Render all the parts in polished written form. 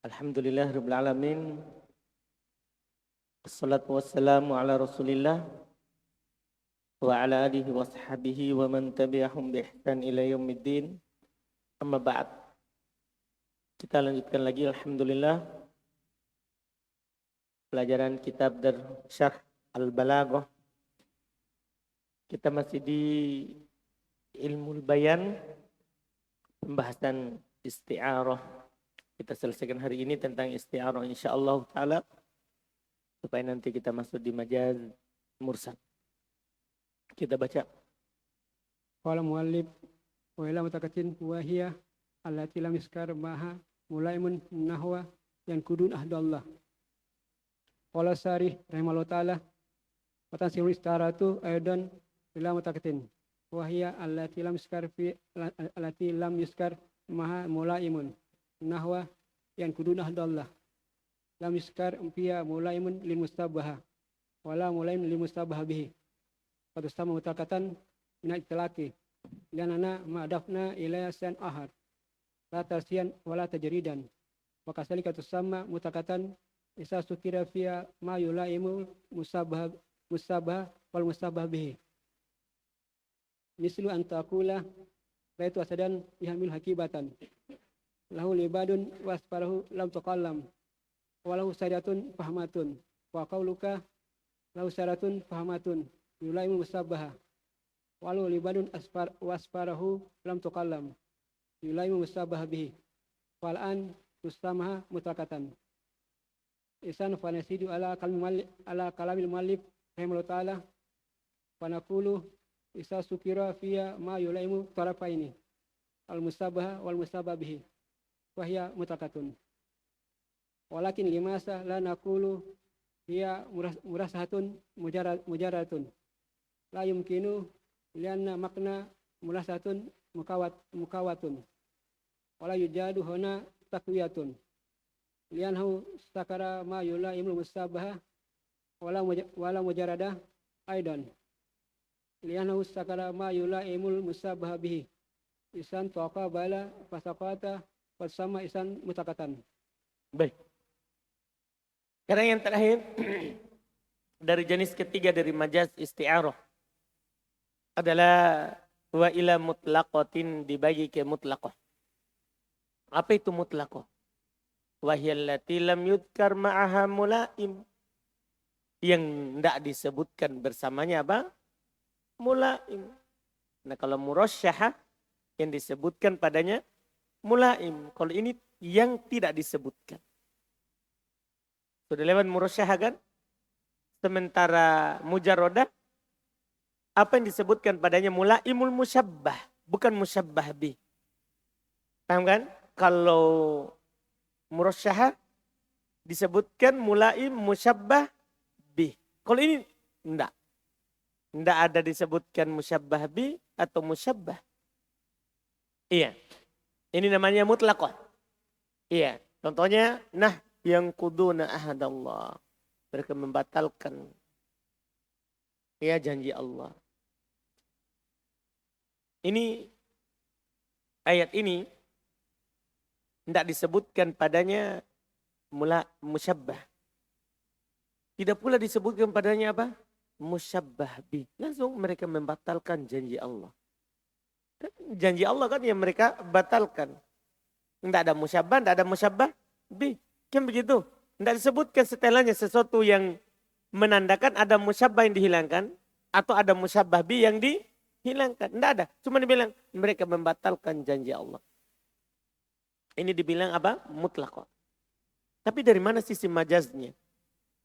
Alhamdulillah Rabbil Alamin. Assalatu wassalamu ala Rasulillah wa ala alihi wa sahbihi wa man tabi'ahum bi ihsan ila yaumiddin. Amma ba'd. Kita lanjutkan lagi alhamdulillah pelajaran kitab dar Syarh Al-Balaghah. Kita masih di ilmu bayan, pembahasan isti'arah. Kita selesaikan hari ini tentang isti'arah insyaallah taala supaya nanti kita masuk di majaz mursal. Kita baca. Qala muallif wa ila mutakatin wa hiya allati lam yuskar maha mulaimun nahwa yang kudun ahdallah. Qala Sarih rahimahullah taala wa tansiru istaratu aidan ila mutakatin wa hiya allati lam yuskar maha mulaimun nahwa yang kudun ahdallah. Lam yuskar fiya mulaimun lil mustabaha wala mulaim lil mustabaha bihi. Qad sama mutakatan min itlaqi lianana ma'adafna ilayya san ahad la tarsiyan wala tajridan wa kasalika tusamma mutakatan isa sukira fiya ma yulaimu musabah wal musabah bihi mislu an taqula raitu asadan yahmil hakibatan lahu libadun wasfarahu lam tuqallam walahu sadatun fahmatun wa qauluka lahu sadatun fahmatun yulaimu musabaha walau libadun wasfarahu lam tuqallam yulaimu musabaha bihi fal'an tusamaha mutakatan isan fanasidu ala kalamil muallif rahimahullah ta'ala fanaqulu isa sukira fiya ma yulaimu tarafaini al musabaha wal musabah bihi wahya mutakatun walakin limasa la naqulu hiya murasahatun mujaratun la yumkinu lianna makna murasahatun mukawatun wala yujadu huna takwiyatun lianhu sakara ma yulaimul musabaha wala mujarada aidan lianhu sakara ma yulaimul musabaha bihi isan taqa bala fasaqata fasama isan mutakatan. Baik. Sekarang yang terakhir dari jenis ketiga dari majaz isti'arah adalah wa ila mutlaqatin dibagi ke mutlaqah. Apa itu mutlaqah? Wa hiyallati lam yudkar ma'aha mulaim. Yang tidak disebutkan bersamanya apa? Mulaim. Nah kalau murasyahah yang disebutkan padanya mulaim. Kalau ini yang tidak disebutkan. Sudah lewat murasyahah kan? Sementara mujarradah apa yang disebutkan padanya mulaimul musyabbah, bukan musyabbah bih. Paham kan? Kalau murasyahah disebutkan mulaim musyabbah bih. Kalau ini enggak. Enggak ada disebutkan musyabbah bih atau musyabbah. Iya. Ini namanya mutlaqah. Iya. Contohnya yang kuduna ahadallah. Mereka membatalkan janji Allah. Ini ayat ini tidak disebutkan padanya musyabbah. Tidak pula disebutkan padanya apa? Musyabbah bi. Langsung mereka membatalkan janji Allah. Janji Allah kan yang mereka batalkan. Tidak ada musyabbah, tidak ada musyabbah bi. Kan begitu. Tidak disebutkan setelahnya sesuatu yang menandakan ada musyabbah yang dihilangkan. Atau ada musyabbah bi yang dihilangkan. Tidak ada. Cuma dibilang mereka membatalkan janji Allah. Ini dibilang apa? Mutlaqah. Tapi dari mana sisi majaznya?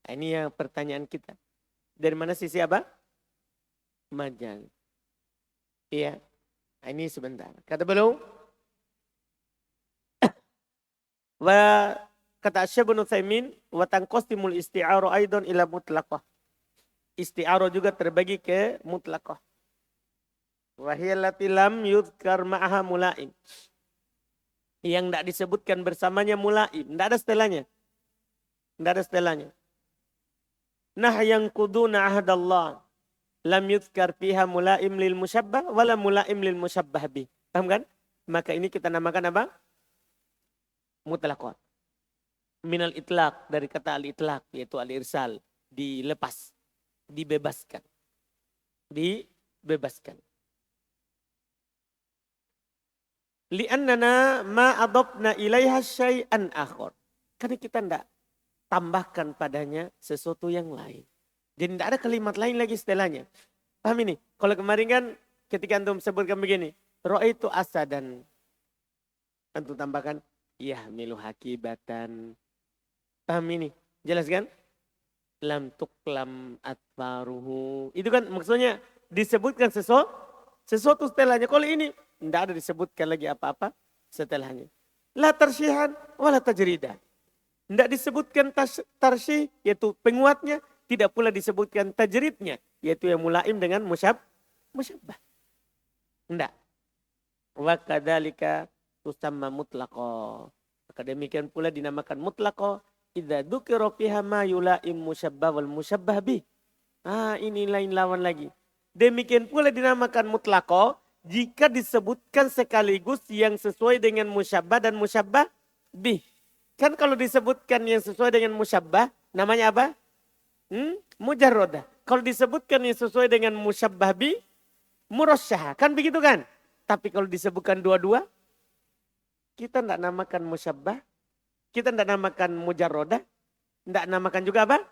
Nah, ini yang pertanyaan kita. Dari mana sisi apa? Majaz. Iya. Nah, ini sebentar. Kata beliau. Wa kata Syekh Ibnu Utsaimin wa tanqasimul isti'arah aidan ila mutlaqah. Isti'arah juga terbagi ke mutlaqah. Wa hiya allati lam yuzkar ma'aha mulaim. Yang tidak disebutkan bersamanya mulaim, tidak ada setelahnya. Tidak ada setelahnya. Yang kuduna ahdallah lam yuzkar fiha mulaim lil musyabbah wala mulaim lil musyabbah bih. Paham kan? maka ini kita namakan apa? Mutlaqah. Minal itlaq, dari kata al-itlaq, yaitu al-irsal, dilepas, dibebaskan. Dibebaskan. Li'annana ma adobna ilaiha syai'an akhor. Karena kita tidak tambahkan padanya sesuatu yang lain. Jadi tidak ada kalimat lain lagi setelahnya. Paham ini? Kalau kemarin kan ketika antum sebutkan begini. Ra'aitu asadan. Antum tambahkan. Yahmilu hakibatan. Paham ini? Jelas kan? Lam tuklam atfaruhu. Itu kan maksudnya disebutkan sesuatu setelahnya. Kalau ini tidak ada disebutkan lagi apa-apa setelahnya. La tarsyihan wala tajrida. Tidak disebutkan tarsih yaitu penguatnya. Tidak pula disebutkan tajridnya. Yaitu yang mulaim dengan musyabbah. Tidak. Wa kadzalika tusamma mutlaqah. Maka demikian pula dinamakan mutlaqah. Idza dzukira fiha ma yulaim musyabbah wal musyabbah bih. Ini lain lawan lagi. Demikian pula dinamakan mutlaqah jika disebutkan sekaligus yang sesuai dengan musyabbah dan musyabbah bih. Kan kalau disebutkan yang sesuai dengan musyabbah namanya apa? Mujarradah. Kalau disebutkan yang sesuai dengan musyabbah bih murasyah. Kan begitu kan? Tapi kalau disebutkan dua-dua kita tidak namakan musyabbah. Kita tidak namakan mujarrodah. Tidak namakan juga apa?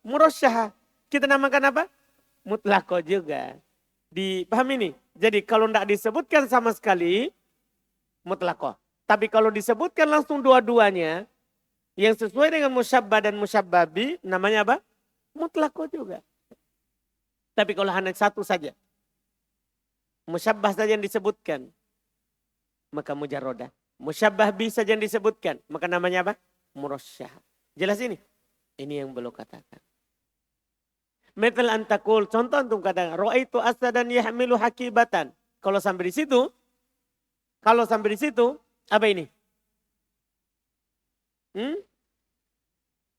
Murasyah. Kita namakan apa? Mutlaqah juga. Dipahami ini? Jadi kalau tidak disebutkan sama sekali, mutlaqah. Tapi kalau disebutkan langsung dua-duanya, yang sesuai dengan musyabbah dan musyabbah bi, namanya apa? Mutlaqah juga. Tapi kalau hanya satu saja, musyabbah saja yang disebutkan, maka mujarrodah. Musyabbah bi saja yang disebutkan. Maka namanya apa? Murasyah. Jelas ini? Ini yang belum katakan. Metal antakul. Contoh antum katakan. Ra'aitu asadan yahmilu hakibatan. Kalau sampai di situ. Apa ini?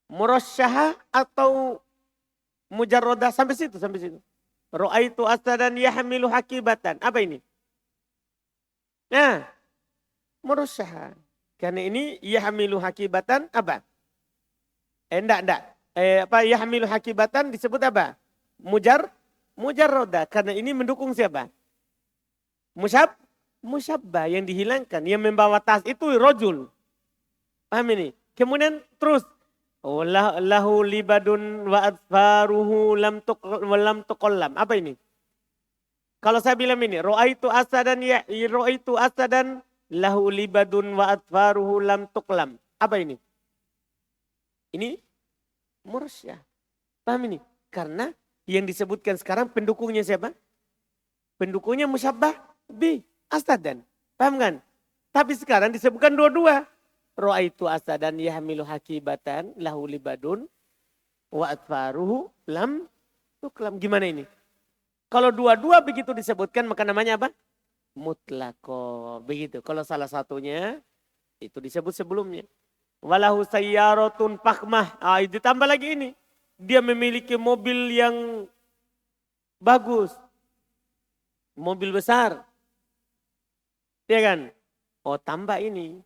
Murasyah atau mujarrodah. Sampai situ. Ra'aitu asadan yahmilu hakibatan. Apa ini? Nah. Murasyah. Karena ini yahmilu hakibatan apa? Enggak. Yahmilu hakibatan disebut apa? Mujarrodah. Karena ini mendukung siapa? Musyabbah yang dihilangkan. Yang membawa tas itu rojul. Paham ini? Kemudian terus. Lahu libadun wa adfaruhu lam tuqallam. Apa ini? Kalau saya bilang ini. Ra'aitu asadan lahu libadun wa atfaruhu lam tuqlam. Apa ini? Ini murasyah. Paham ini? Karena yang disebutkan sekarang pendukungnya siapa? Pendukungnya musyabbah bi asadan. Paham kan? Tapi sekarang disebutkan dua-dua. Ra'aitu asadan yahmilu hakibatan lahu libadun wa atfaruhu lam tuqlam. Gimana ini? Kalau dua-dua begitu disebutkan maka namanya apa? Mutlaqah. Begitu. Kalau salah satunya itu disebut sebelumnya. Walahu sayyaratun fakhmah. Ditambah lagi ini. Dia memiliki mobil yang bagus. Mobil besar. Ya kan? Tambah ini.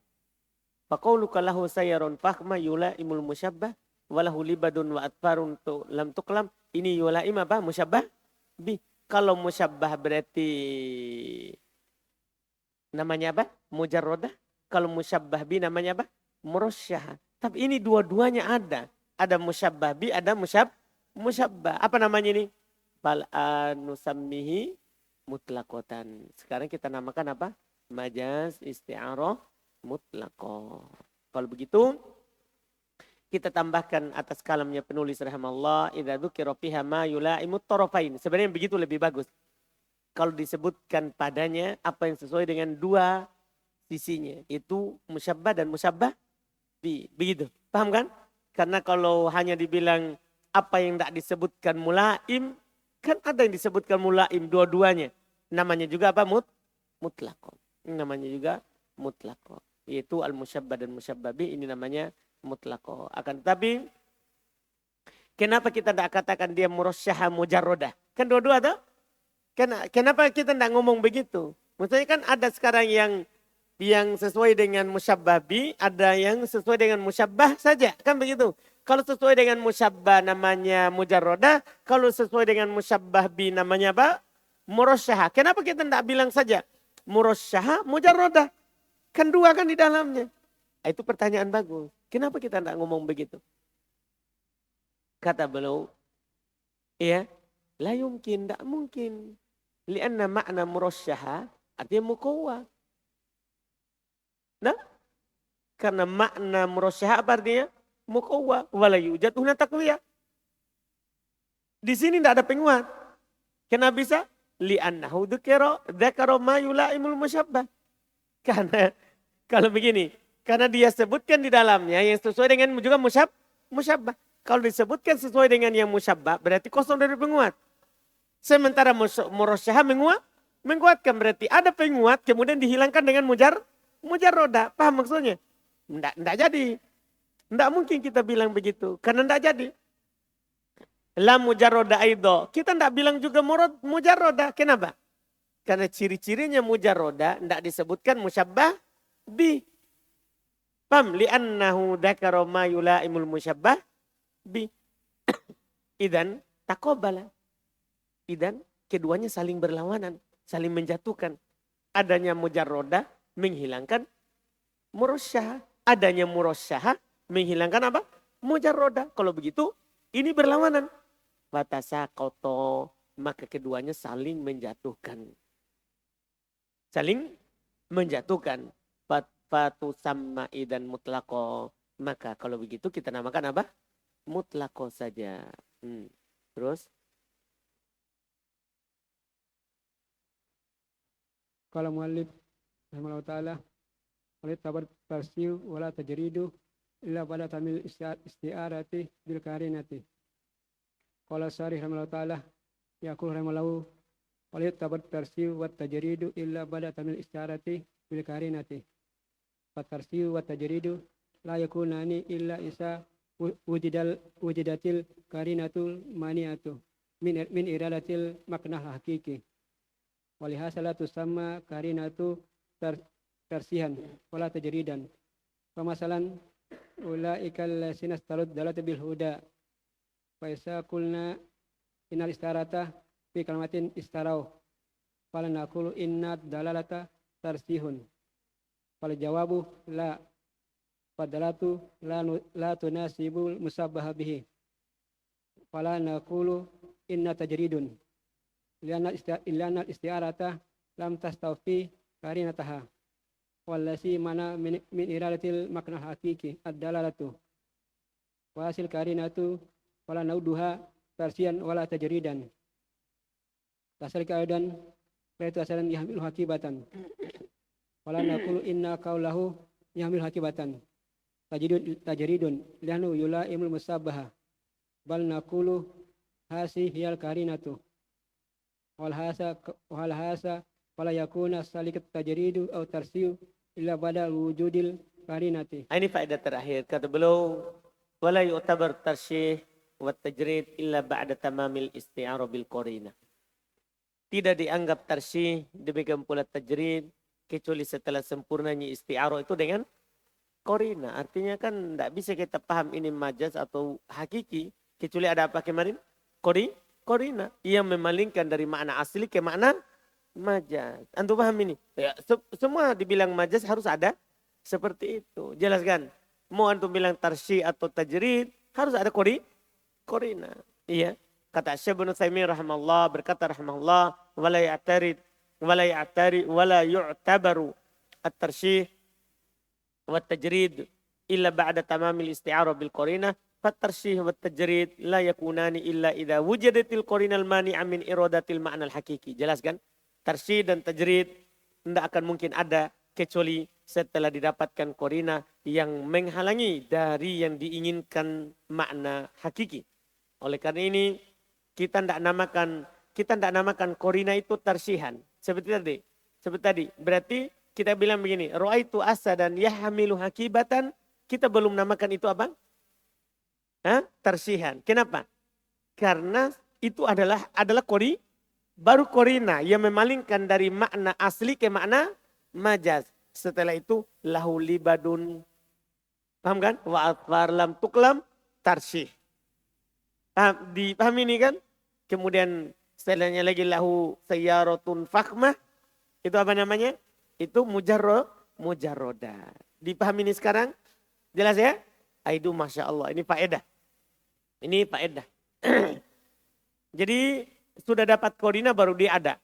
Faqauluka lahu sayyarun fakhmah yulaimul musyabbah walahu libadun wa atfarun lam tuqlam. Ini yulaim apa? Musyabbah bi. Kalau musyabbah berarti namanya apa? Mujarrodah. Kalau musyabbah bi namanya apa? Murasyah. Tapi ini dua-duanya ada. Ada musyabbah bi, ada musyabbah. Apa namanya ini? Nusammihi mutlaqatan. Sekarang kita namakan apa? Majaz isti'arah mutlaqah. Kalau begitu, kita tambahkan atas kalamnya penulis rahimallah. Idza dzukira fiha ma yulaimut tarafain. Sebenarnya begitu lebih bagus. Kalau disebutkan padanya apa yang sesuai dengan dua sisinya. Itu musyabbah dan musyabbah bi. Begitu. Paham kan? Karena kalau hanya dibilang apa yang tidak disebutkan mulaim. Kan ada yang disebutkan mulaim dua-duanya. Namanya juga apa? Mutlaqah. Namanya juga mutlaqah. Yaitu al-musyabbah dan musyabbah bi. Ini namanya mutlaqah. Akan tetapi kenapa kita tidak katakan dia murasyah mujarrodah? Kan dua-dua tuh? Kenapa kita tidak ngomong begitu? Maksudnya kan ada sekarang yang sesuai dengan musyabbah bi, ada yang sesuai dengan musyabbah saja. Kan begitu. Kalau sesuai dengan musyabbah namanya mujarrodah, kalau sesuai dengan musyabbah bi namanya apa? Murasyaha. Kenapa kita tidak bilang saja murasyaha, mujarrodah? Kan dua kan di dalamnya. Itu pertanyaan bagus. Kenapa kita tidak ngomong begitu? Kata beliau, ya, la yumkin, tidak mungkin. Lianna makna murasyaha artinya mukawwa. Nah, karena makna murasyaha apa artinya? Mukawwa. Wala yujad huna taqwiyah. Di sini tidak ada penguat. Kenapa bisa? Li'annahu dzakara ma yula'imul musyabbah. Karena kalau begini, karena dia sebutkan di dalamnya yang sesuai dengan juga musyabbah. Kalau disebutkan sesuai dengan yang musyabbah berarti kosong dari penguat. Sementara murasyaha menguatkan, berarti ada penguat kemudian dihilangkan dengan mujarrodah. Paham maksudnya? Tidak jadi. Tidak mungkin kita bilang begitu. Karena tidak jadi. La mujarrodah aido. Kita tidak bilang juga mujarrodah. Kenapa? Karena ciri-cirinya mujarrodah tidak disebutkan musyabbah bi. Paham? Li'annahu dzakara ma yula'imul musyabbah bi. Idan taqabbala. Idan keduanya saling berlawanan, saling menjatuhkan. Adanya mujarrodah menghilangkan murasyaha. Adanya murasyaha menghilangkan apa? Mujarrodah. Kalau begitu ini berlawanan. Fatasaqata, maka keduanya saling menjatuhkan. Saling menjatuhkan. Fatu sama idan mutlaqo. Maka kalau begitu kita namakan apa? Mutlaqo saja. Terus? Qala muallif rahimahullah ta'ala oleh tabar tarsiu wala tajridu illa pada tamil isti'arati bil karinati. Qala sarih rahimahullah ta'ala yaqul rahimahullah oleh tabar tarsiu wa tajridu illa pada tamil isti'arati bil karinati. Fatarsiu wa tajridu la yakunani illa isa wujidatil karinatul maniatu min iradatil makna hakiki. Walihasa la tusamma karinatu tarsihan wala tajridan. Pamasalan ulaikal lasina starud dalat bil huda. Fa isa qulna innal istarata fi kalmatin istarau. Fala naqulu inna dalalata tarsihun. Fal jawabu la. Fadalatu la tunasibul musabbaha bihi. Fala naqulu inna tajridun. Lianna isti'arata lam tastawfi karinataha wallasi mana min iradatil makna hakiki ad-dalalatu wa hasil karinatu wala nauduha tarsian wala tajridan tasalika aidan itu asalan yahmilu hakibatan wala naqulu inna qaulahu yahmilu hakibatan tajridun lianna yulaimul musabbaha bal naqulu hasi hiyal karinatu wal hasa fala yakuna salikat tajridu atau tarsiu illa bada wujudil karinati. Ini faedah terakhir kata beliau wala yu'tabar tarsyih wa tajrid illa ba'da tamamil isti'arah bil qarina. Tidak dianggap tarsyih demikian pula tajrid kecuali setelah sempurnanya isti'arah itu dengan qarina. Artinya kan tidak bisa kita paham ini majaz atau hakiki kecuali ada apa kemarin? Qarina yang memalingkan dari makna asli ke makna majaz. Antum paham ini? Ya, semua dibilang majaz harus ada seperti itu. Jelaskan. Mau antum bilang tarsyih atau tajrid harus ada qarina. Iya. Kata Syekh Ibnu Utsaimin rahimahullah berkata rahimahullah wala yu'tabaru at-tarsyih wa tajrid illa ba'da tamamil isti'arah bil qarina. Fatarsyih wa tajrid la yakunani illa idza wujadatil qarinal mani'a min iradatil ma'nal hakiki. Jelaskan? Tarsyih dan tajrid tidak akan mungkin ada kecuali setelah didapatkan qarina yang menghalangi dari yang diinginkan makna hakiki. Oleh karena ini kita tidak namakan qarina itu tarsyihan. Seperti tadi. Berarti kita bilang begini, ra'aitu asadan yahmilu hakibatan, kita belum namakan itu apa? Tarsihan. Kenapa? Karena itu adalah Baru korina yang memalingkan dari makna asli ke makna majaz. Setelah itu lahu libadun. Paham kan? Wa atfar lam tuklam tarsyih. Dipahami ini kan? Kemudian setelahnya lagi lahu sayyaratun fakhmah. Itu apa namanya? Itu mujarroda. Dipahami ini sekarang? Jelas ya? Aidu Masya Allah. Ini faedah. Ini faedah. Jadi sudah dapat korina baru dia ada.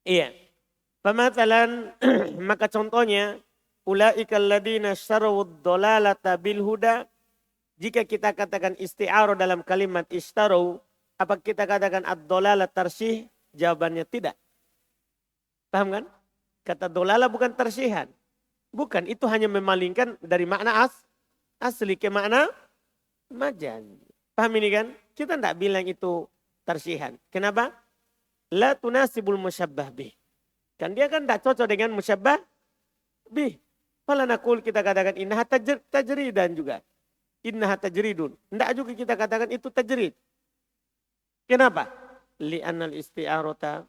Iya. Pematalan maka contohnya ulaikal ladzina sytarawud dhalalata bil huda. Jika kita katakan isti'arah dalam kalimat ishtaru, apa kita katakan ad-dhalalah tarsyih? Jawabannya tidak. Paham kan? Kata dhalalah bukan tarsihan. Bukan, itu hanya memalingkan dari makna asli ke makna majaz. Paham ini kan? Kita tidak bilang itu tarsihan. Kenapa? La tunasibul musyabbah bih. Kan dia kan tidak cocok dengan musyabbah bih. Fala nakul kita katakan innaha tajridan juga. Innaha tajridun. Tidak juga kita katakan itu tajrid. Kenapa? Li'annal isti'arata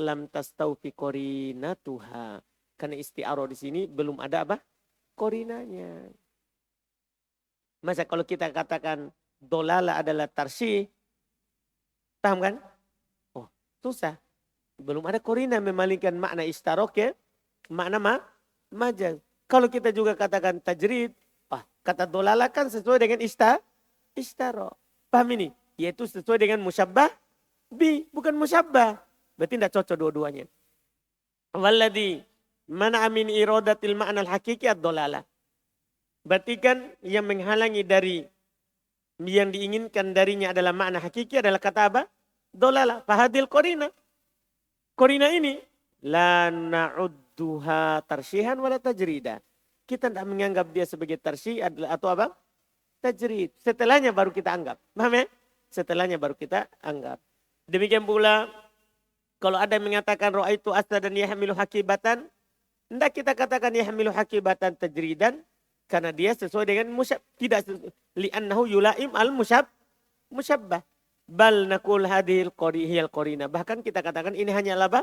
lam tastawfi qarinatuha. Karena isti'arah di sini belum ada apa? Qarinanya. Masa kalau kita katakan dolala adalah tarsih, paham kan? Oh, susah. Belum ada qarina memalingkan makna istarok ya, makna majaz. Kalau kita juga katakan tajrid, kata dolala kan sesuai dengan istarok. Paham ini? Yaitu sesuai dengan musyabbah bi, bukan musyabbah. Berarti tidak cocok dua-duanya. Walladhi mana min iradatil ma'na al-hakiki ad-dolala. Berarti kan yang menghalangi dari yang diinginkan darinya adalah makna hakiki adalah kata apa? Dolala. Fahadil korina. Korina ini la na'udduha tarsyihan wala tajrida. Kita tidak menganggap dia sebagai tarsyi atau apa? Tajrid. Setelahnya baru kita anggap. Paham ya? Setelahnya baru kita anggap. Demikian pula kalau ada yang mengatakan ra'aitu asnadan yahmilu hakibatan, hendak kita katakan yahmilu hakibatan tajridan karena dia sesuai dengan tidak li'annahu yulaim al-musyabbah. Bal nakul hadhil hiyal qarina. Bahkan kita katakan ini hanyalah apa?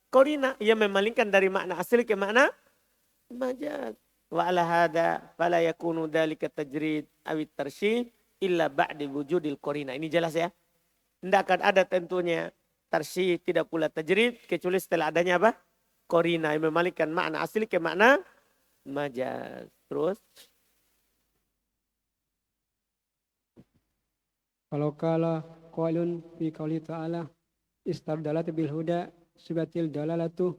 Qarina yang memalingkan dari makna asli ke makna majaz. Wa ala hada fala yakunu dzalika tajrid awit tarsyih illa ba'da wujudil qarina. Ini jelas ya? Tidak akan ada tentunya tarsih tidak pula tajrid kecuali setelah adanya apa? Qarina yang memalingkan makna asli ke makna majaz. Terus kalau kala qaulun fi qouli ta'ala istardalat bil huda subatil dalalatu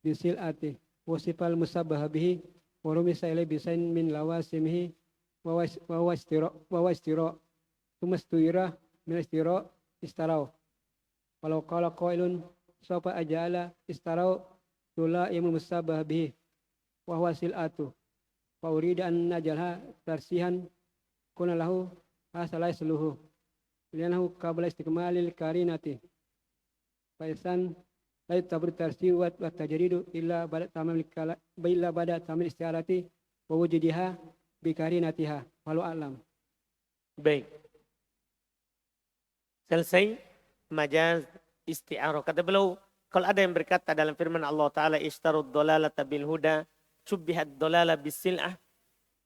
bisil ati wasifal musabbaha bihi wa rumisa ilai bisain min lawasimihi wa wastira tumastuira min istira istarau. Walau qala qailun sawfa ajala istarau tula imul musabah bihi wa huwa sil'atu wa urida an najalha tarsihan kuna lahu asalai seluhu lianahu qabla istikmalil karinati fa isan la tabur tarsi wa tajridu illa ba'da tamil istiarati wa wujudiha bi karinatiha walau alam. baik. Selesai majaz isti'arah. Kata beliau, kalau ada yang berkata dalam firman Allah Ta'ala, ishtarud dolalata bil huda, syubbihat dolala bisil'ah,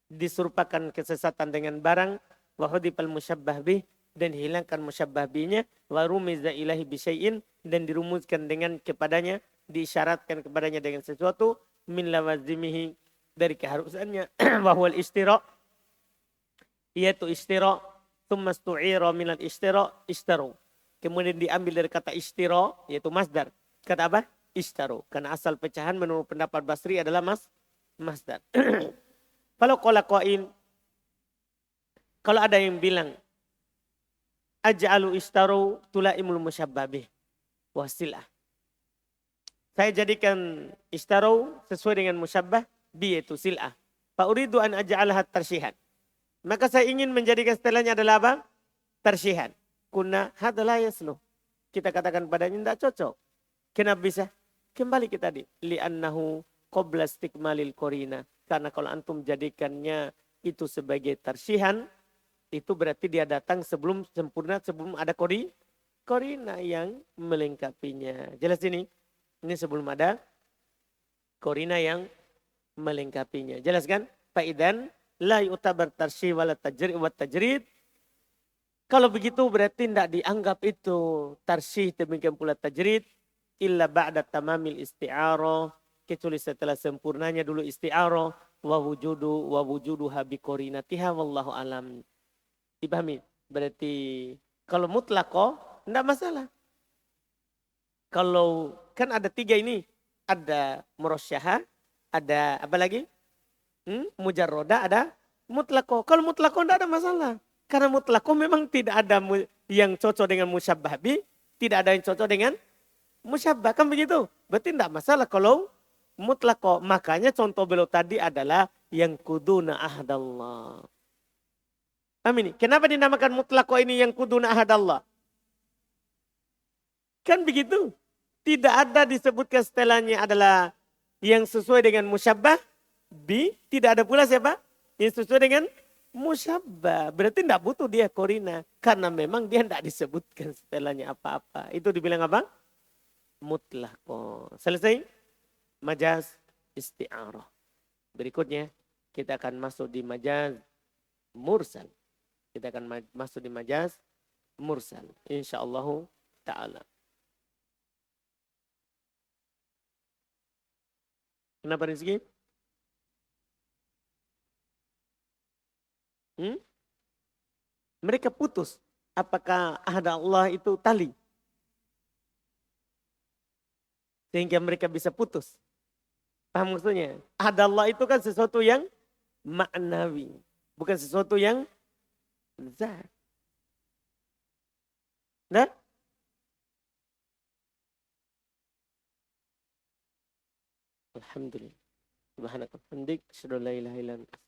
diserupakan kesesatan dengan barang, wahudipal musyabbah bih, dan hilangkan musyabbah bihnya, warumiza ilahi bisyai'in, dan dirumuskan dengan kepadanya, diisyaratkan kepadanya dengan sesuatu, min lawazimihi, dari keharusannya, wahwal istira', yaitu istira', Tumas tu'ira minal istira istaru. Kemudian diambil dari kata istira yaitu masdar. Kata apa? Istaru. Karena asal pecahan menurut pendapat Basri adalah masdar. Kalau ada yang bilang aj'alu istaru tulaimul musyabbabih wasilah. Saya jadikan istaru sesuai dengan musyabbah bi yaitu sil'ah. Fa uridu an aj'alaha tarsyihan. Maka saya ingin menjadikan setelahnya adalah apa? Tarsyihan. Kuna hadla yasluh. Kita katakan padanya tidak cocok. Kenapa bisa? Kembali kita di li'annahu qabla istikmalil qarina. Karena kalau antum jadikannya itu sebagai tarsyihan, itu berarti dia datang sebelum sempurna, sebelum ada korina yang melengkapinya. Jelas ini? Ini sebelum ada korina yang melengkapinya. Jelas kan? Faidan la yu'tabar tarsyih wala tajrid. Kalau begitu berarti tidak dianggap itu tarsyih, demikian pula tajrid illa ba'da tamamil isti'arah, kecuali setelah sempurnanya dulu isti'arah wa wujuduha bi qarinatiha wallahu alam. Dipahami? Berarti kalau mutlaqah tidak masalah. Kalau kan ada 3 ini, ada murasyahah, ada apa lagi? Mujarroda, ada mutlaqah. Kalau mutlaqah tidak ada masalah. Karena mutlaqah memang tidak ada yang cocok dengan musyabbah bi, tidak ada yang cocok dengan musyabbah, kan begitu? Berarti tidak masalah kalau mutlaqah. Makanya contoh beliau tadi adalah yang kuduna ahdallah. Amin. Kenapa dinamakan mutlaqah ini yang kuduna ahdallah? Kan begitu? Tidak ada disebutkan setelahnya adalah yang sesuai dengan musyabbah bi, tidak ada pula siapa? Yang sesuai dengan musyabbah. Berarti tidak butuh dia korina. Karena memang dia tidak disebutkan setelahnya apa-apa. Itu dibilang apa? Mutlaqah. Selesai? Majaz isti'arah. Berikutnya kita akan masuk di majaz mursal. Kita akan masuk di majaz mursal. InsyaAllah ta'ala. Kenapa Rizki? Mereka putus. Apakah ahad Allah itu tali? Sehingga mereka bisa putus. Paham maksudnya? Ahad Allah itu kan sesuatu yang maknawi. Bukan sesuatu yang zat. Nah? Alhamdulillah. Subhanaka hamdik. Asyhadu an la ilaha illa anta.